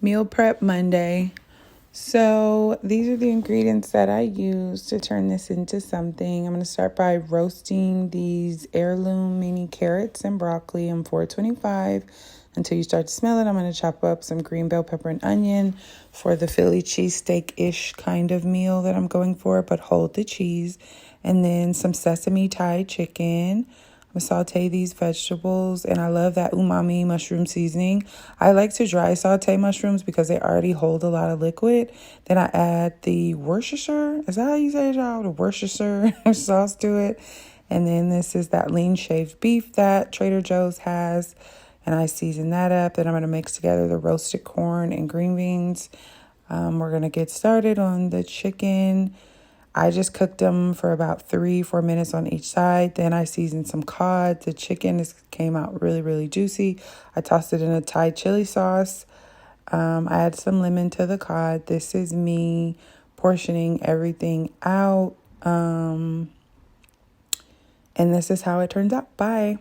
Meal Prep Monday. So these are the ingredients that I use to turn this into something. I'm going to start by roasting these Heirloom mini carrots and broccoli on 425 until you start to smell it. I'm going to chop up some green bell pepper and onion for the Philly cheesesteak-ish kind of meal that I'm going for, but hold the cheese. And then some sesame Thai chicken. I'm gonna saute these vegetables, and I love that umami mushroom seasoning. I like to dry saute mushrooms because they already hold a lot of liquid. Then I add the Worcestershire, is that how you say it, y'all? The Worcestershire sauce to it. And then this is that lean shaved beef that Trader Joe's has, and I season that up. Then I'm gonna mix together the roasted corn and green beans. We're gonna get started on the chicken. I just cooked them for about 3-4 minutes on each side. Then I seasoned some cod. The chicken came out really, really juicy. I tossed it in a Thai chili sauce. I add some lemon to the cod. This is me portioning everything out. And this is how it turns out. Bye.